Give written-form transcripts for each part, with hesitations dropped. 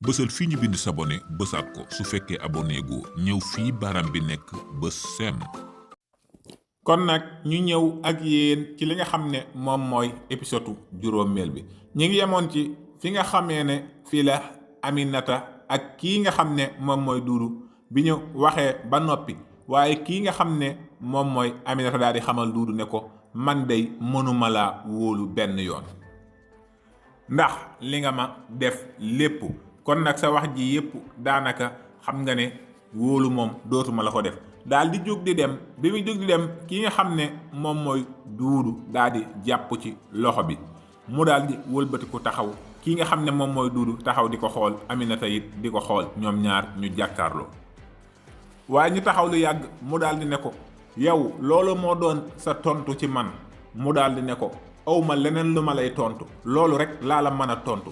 bësal fii ñu bind s'abonner bësaat ko su fekkee abonné gu ñëw fii baram bi nekk bës seen. kon nag ñu ñëw ak yéen ci li nga xam ne moom mooy épisode juróomeel bi ñi ngi yemoon ci fi nga xamee ne fii la Aminata ak kii nga xam ne moom mooy Duudu bi ñu waxee ba noppi waaye kii nga xam ne moom mooy Aminata daal di xamal Duudu ne ko man day mënuma laa wóolu benn yoon ndax li nga ma def lépp kon nag sa wax ji yépp daanaka xam nga ne wóolu moom dootuma la ko def daal di jóg di dem bi muy jóg di dem ki nga xam ne moom mooy Duudu daal di jàpp ci loxo bi mu daal di wëlbatiku taxaw ki nga xam ne moom mooy Duudu taxaw di ko xool Aminata it di ko xool ñoom ñaar ñu jàkkaarloo waaye ñu taxaw lu yàgg mu daal di ne ko yow loolu moo doon sa tontu ci man mu daal di ne ko awma leneen lu ma lay tontu loolu rek laa la mën a tontu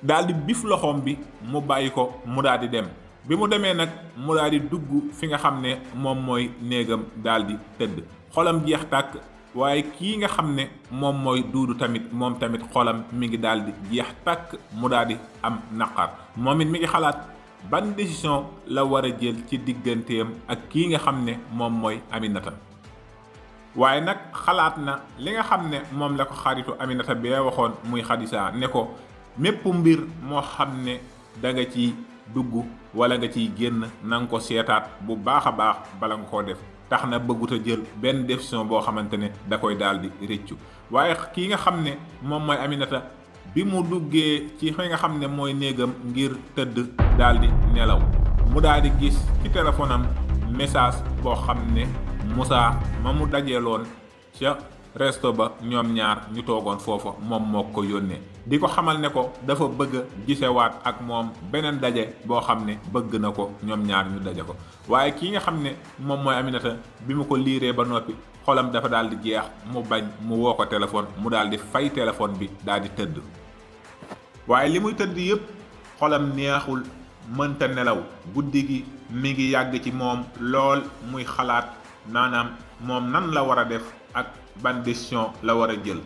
daal di bif loxoom bi mu bàyyi ko mu daal di dem bi mu demee nag mu daal di dugg fi nga xam ne moom mooy néegam daal di tëdd xolam jeex tàkk waaye kii nga xam ne moom mooy Duudu tamit moom tamit xolam mi ngi daal di jeex tàkk mu daal di am naqar moom it mi ngi xalaat ban décision la war a jël ci digganteem ak kii nga xam ne moom mooy Aminata waaye nag xalaat na li nga xam ne moom la ko xaritu Aminata bee waxoon muy Xadisa ne ko mépp mbir moo xam ne da nga ciy dugg wala nga ciy génn na nga ko seetaat bu baax a baax bala nga koo def tax na bëggut a jël benn décision boo xamante ne da koy daal di rëccu waaye kii nga xam ne moom mooy Aminata bi mu duggee ci fi nga xam ne mooy néegam ngir tëdd daal di nelaw mu daal di gis ci téléphone am message boo xam ne Moussa ma mu dajeeloon ca resto ba ñoom ñaar ñu toogoon foofa moom moo ko yónnee di ko xamal ne ko dafa bëgg a gisewaat ak moom beneen daje boo xam ne bëgg na ko ñoom ñaar ñu daje ko waaye kii nga xam ne moom mooy Aminata bi mu ko liiree ba noppi xolam dafa daal di jeex mu bañ mu woo ko téléphone mu daal di fay téléphone bi daal di tëdd waaye li muy tëdd yépp xolam neexul mënta nelaw guddi gi mi ngi yàgg ci moom lool muy xalaat maanaam moom nan la war a def ak ban décision la war a jël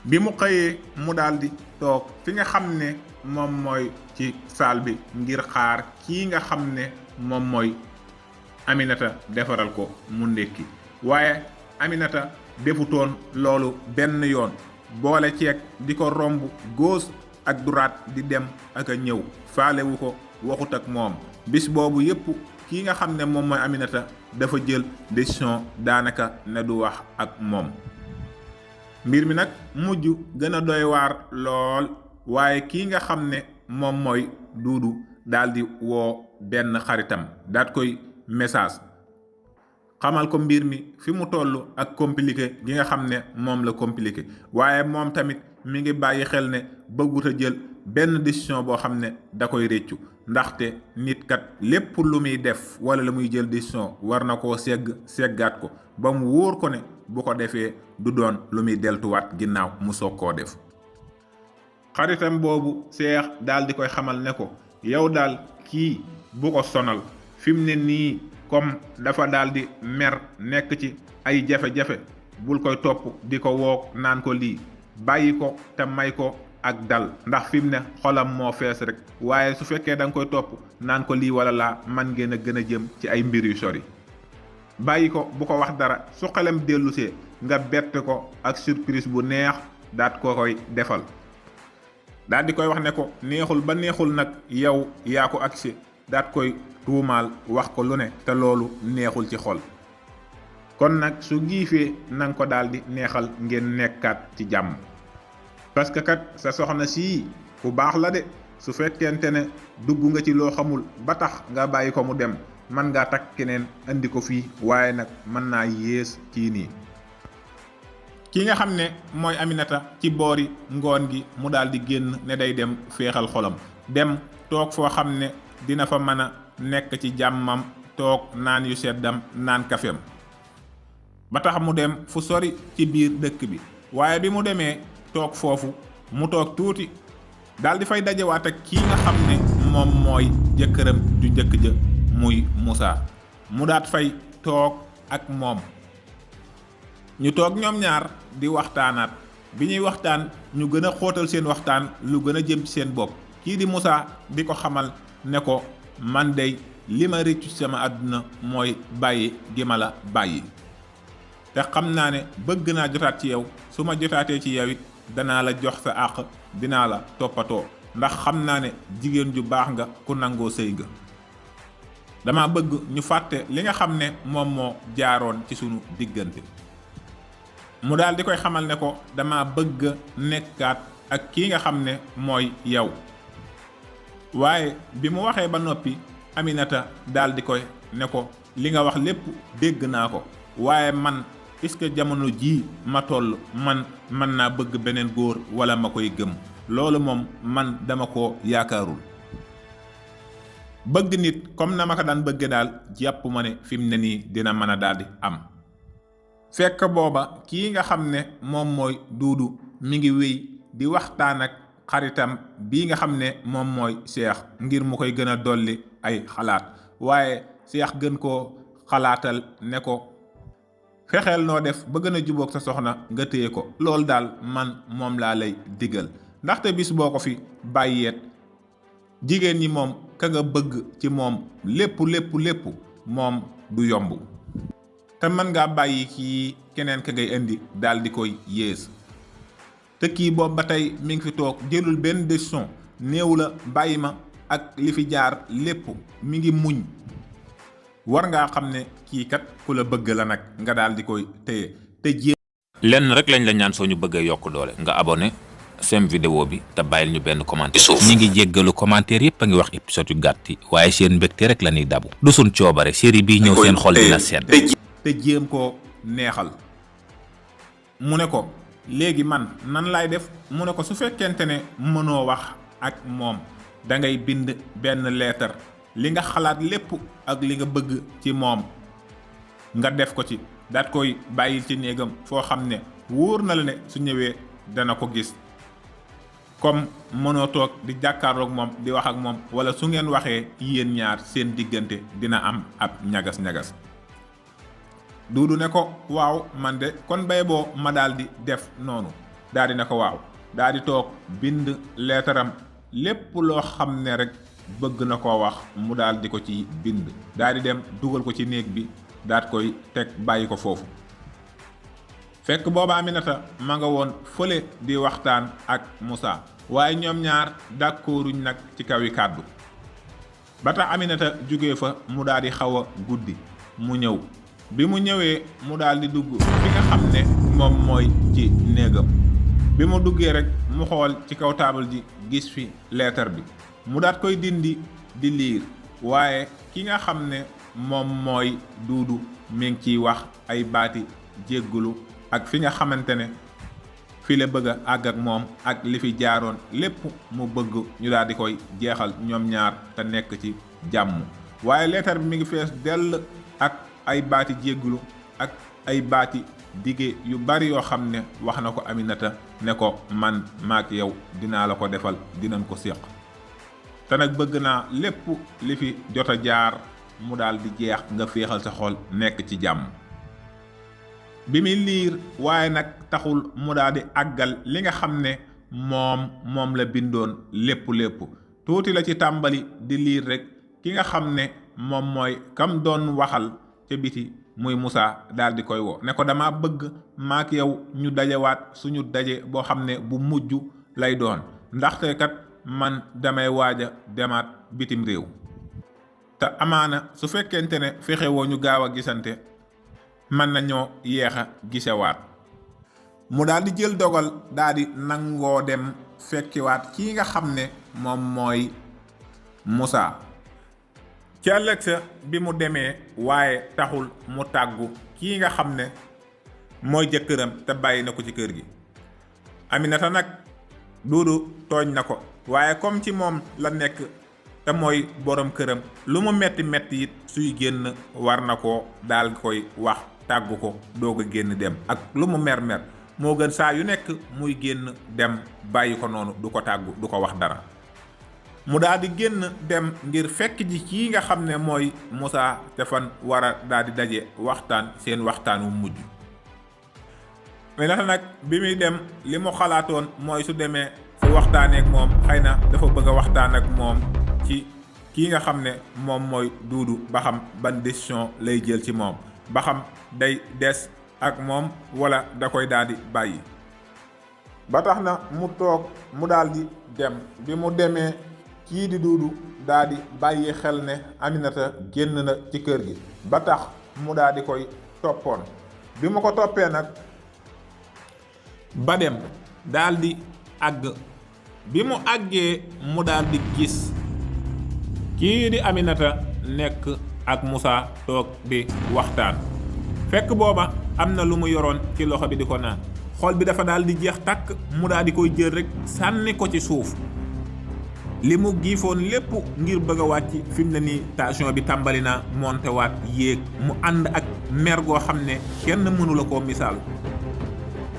bi mu xëyee mu daldi toog fi nga xam ne moom mooy ci saal bi ngir xaar kii nga xam ne moom mooy Aminata defaral ko mu ndékki waaye Aminata defutoon loolu benn yoon boole ceeg di ko romb gauche ak droite di dem ak a ñëw faalewu ko waxut ak moom bis boobu yépp kii nga xam ne moom mooy Aminata dafa jël décision daanaka ne du wax ak moom mbir mi nag mujj gën a doy waar lool waaye kii nga xam ne moom mooy Duudu daldi woo benn xaritam daat koy message xamal ko mbir mi fi mu toll ak compliqué gi nga xam ne moom la compliqué waaye moom tamit mi ngi bàyyi xel ne bëggut a jël benn décision boo xam ne da koy réccu ndaxte nit kat lépp lu muy def wala la muy jël décision war na koo seggaat ko ba mu wóor ko ne bu ko defee du doon lu muy deltuwaat ginnaaw mu soog koo def xaritam boobu Seex daal di koy xamal ne ko yow daal kii bu ko sonal fi mu ne nii comme dafa daal di mer nekk ci ay jafe-jafe bul koy topp di ko woog naan ko lii bàyyi ko te may ko ak dal ndax fi mu ne xolam moo fees rek waaye su fekkee da nga koy topp naan ko lii wala laa man ngeen a gën a jëm ci ay mbir yu sori bàyyi ko bu ko wax dara su xelam dellusee nga bett ko ak surprise bu neex daat ko koy defal daal di koy wax ne ko neexul ba neexul nag yow yaa ko agsi daat koy tuumaal wax ko lu ne te loolu neexul ci xol kon nag su giifee nanga ko daal di neexal ngeen nekkaat ci jàmm parce que kat sa soxna sii ku baax la de su fekkente ne dugg nga ci loo xamul ba tax nga bàyyi ko mu dem mën ngaa takk keneen andi ko fii waaye nag mën naa yées kii nii ki nga xam ne mooy Aminata ci boori ngoon gi mu daal di génn ne day dem féexal xolam dem toog foo xam ne dina fa mën a nekk ci jàmmam toog naan yu seddam naan kafem ba tax mu dem fu sori ci biir dëkk bi waaye bi mu demee toog foofu mu toog tuuti daal di fay dajewaat ak kii nga xam ne moom mooy jëkkëram ju njëkk ja muy Moussa mu daat fay toog ak moom ñu toog ñoom ñaar di waxtaanaat bi ñuy waxtaan ñu gën a xóotal seen waxtaan lu gën a jëm ci seen bopp kii di Moussa di ko xamal ne ko man dey li ma rëccu sama àdduna mooy bàyyi gi ma la bàyyi te xam naa ne bëgg naa jotaat ci yow su ma jotaatee ci yow it danaa la jox sa àq dinaa la toppatoo ndax xam naa ne jigéen ju baax nga ku nangoo sëy nga dama bëgg ñu fàtte li nga xam ne moom moo jaaroon ci sunu diggante mu daal di koy xamal ne ko dama bëgg nekkaat ak kii nga xam ne mooy yow waaye bi mu waxee ba noppi Aminata daal di koy ne ko li nga wax lépp dégg naa ko waaye man est-ce que jamono jii ma toll man mën naa bëgg beneen góor wala ma koy gëm loolu moom man dama ko yaakaarul bëgg nit comme na ma ko daan bëgge daal jàpp ma ne fi mu ne nii dina mën a daal di am fekk booba kii nga xam ne moom mooy Duudu mi ngi wéy di waxtaan ak xaritam bii nga xam ne moom mooy Cheikh ngir mu koy gën a dolli ay xalaat waaye Cheikh gën koo xalaatal ne ko fexeel noo def ba gën a jubóog sa soxna nga téye ko loolu daal man moom laa lay digal ndaxte bis boo ko fi bàyyeet jigéen ñi moom ka nga bëgg ci moom lépp moom du yomb te mën ngaa bàyyi kii keneen ka ngay indi daal di koy yées te kii boobu ba tey mi ngi fi toog jëlul benn décision néew la bàyyi ma ak li fi jaar lépp mi ngi muñ war ngaa xam ne kii kat ku la bëgg la nag nga daal di koy téye te jéem. lenn rek lañ la ñaan soo ñu bëggee yokk doole nga abonné seen vidéo bi te bàyyil ñu benn commentaire suuf ñi ngi jéggalu commentaire yépp a ngi wax épisode yu gàtt yi waaye seen mbégte rek la ñuy dabu du suñ coobare série bii ñëw seen xol dina sedd te jéem koo neexal mu ne ko léegi man nan laay def mu ne ko su fekkente ne mënoo wax ak moom da ngay bind benn leetar li nga xalaat lépp ak li nga bëgg ci moom nga def ko ci daat koy bàyyil ci néegam foo xam ne wóor na la ne su ñëwee dana ko gis comme mënoo toog di jàkkaarloog moom di wax ak moom wala su ngeen waxee yéen ñaar seen diggante dina am ab ñagas-ñagas Duudu ne ko waaw man de kon bay boo ma daal di def noonu daal di ne ko waaw daal di toog bind leetaram lépp loo xam ne rek bëgg na koo wax mu daal di ko ci bind daal di dem dugal ko ci néeg bi daat koy teg bàyyi ko foofu fekk booba Aminata ma nga woon fële di waxtaan ak Moussa waaye ñoom ñaar d'accorduñ nag ci kaw yi kàddu ba tax Aminata jóge fa mu daal di xaw a guddi mu ñëw bi mu ñëwee mu daal di dugg fi nga xam ne moom mooy ci néegam bi mu duggee rek mu xool ci kaw taabal ji gis fi leetar bi mu daat koy dindi di liir waaye ki nga xam ne moom mooy Duudu mi ngi ciy wax ay baati jéggulu ak fi nga xamante ne fi la bëgg a àgg ak moom ak li fi jaaroon lépp mu bëgg ñu daal di koy jeexal ñoom ñaar te nekk ci jàmm waaye leetar bi mi ngi fees dell ak ay baati jéggulu ak ay baati dige yu bari yoo xam ne wax na ko Aminata ne ko man maak yow dinaa la ko defal dinañ ko séq te nag bëgg naa lépp li fi jot a jaar mu daal di jeex nga féexal sa xol nekk ci jàmm bi muy liir waaye nag taxul mu daal di àggal li nga xam ne moom la bindoon lépp tuuti la ci tàmbali di liir rek ki nga xam ne moom mooy kam doon waxal ca biti muy Moussa daal di koy woo ne ko dama bëgg maak yow ñu dajewaat suñu daje boo xam ne bu mujj lay doon ndaxte kat man damay waaja demaat bitim réew te amaana su fekkente ne fexewoo ñu gaaw a gisante mën nañoo yeex a gisewaat mu daal di jël dogal daal di nangoo dem fekkiwaat kii nga xam ne moom mooy Moussa ci ëllëg sa bi mu demee waaye taxul mu tàggu kii nga xam ne mooy jëkkëram te bàyyi na ko ci kër gi Aminata nag Duudu tooñ na ko waaye comme ci moom la nekk te mooy borom këram lu mu metti it suy génn war na ko daal koy wax tàggu ko doog a génn dem ak lu mu mer moo gën saa yu nekk muy génn dem bàyyi ko noonu du ko tàggu du ko wax dara mu daal di génn dem ngir fekk ji kii nga xam ne mooy Moussa te fan war a daal di daje waxtaan seen waxtaan wu mujj mais nag bi muy dem li mu xalaatoon mooy su demee su waxtaanee ak moom xëy na dafa bëgg a waxtaan ak moom ci kii nga xam ne moom mooy Duudu ba xam ban décision lay jël ci moom ba xam day des ak moom wala da koy daal di bàyyi. ba tax na mu toog mu daal di dem bi mu demee kii di Duudu daal di bàyyi xel ne Aminata génn na ci kër gi ba tax mu daal di koy toppoon bi mu ko toppee nag ba dem daal di àgg bi mu àggee mu daal di gis kii di Aminata nekk ak Moussa toog di waxtaan fekk booba am na lu mu yoroon ci loxo bi di ko naan xol bi dafa daal di jeex tàkk mu daal di koy jël rek sànni ko ci suuf li mu giifoon lépp ngir bëgg a wàcc fi mu ne nii tension bi tàmbali na monté waat yéeg mu ànd ak mer goo xam ne kenn mënu la koo misaal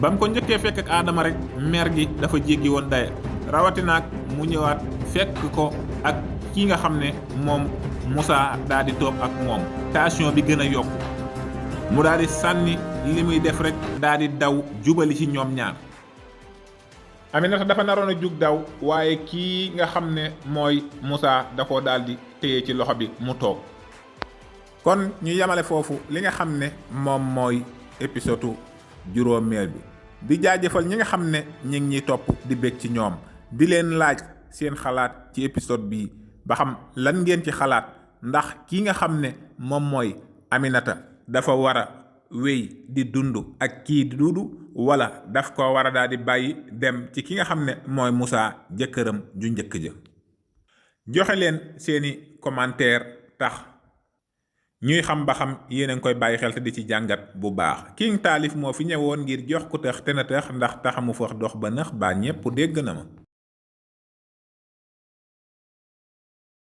ba mu ko njëkkee fekk ak Adama rek mer gi dafa jéggi woon daye rawatinaak mu ñëwaat fekk ko ak ki nga xam ne moom Moussa daal di toog ak moom tension bi gën a yokku mu daal di sànni li muy def rek daal di daw jubali ci ñoom ñaar. Aminata dafa naroon a jug daw waaye kii nga xam ne mooy Moussa da koo daal di téye ci loxo bi mu toog. kon ñu yemale foofu li nga xam ne moom mooy épisode juróomeel bi di jaajëfal ñi nga xam ne ñi ngi ñuy topp di bég ci ñoom di leen laaj seen xalaat ci épisode bii ba xam lan ngeen ci xalaat ndax ki nga xam ne moom mooy Aminata dafa war a wéy di dund ak kii di Duudu wala daf ko war a daal di bàyyi dem ci ki nga xam ne mooy Moussa jëkkëram ju njëkk ja. joxe leen seeni commentaire tax ñuy xam ba xam yéen a ngi koy bàyyi xel te di ci jàngat bu baax King Taalif moo fi ñëwoon ngir jox ku tëx te na tëx ndax taxamu fa dox ba nëx baa ñépp dégg na ma.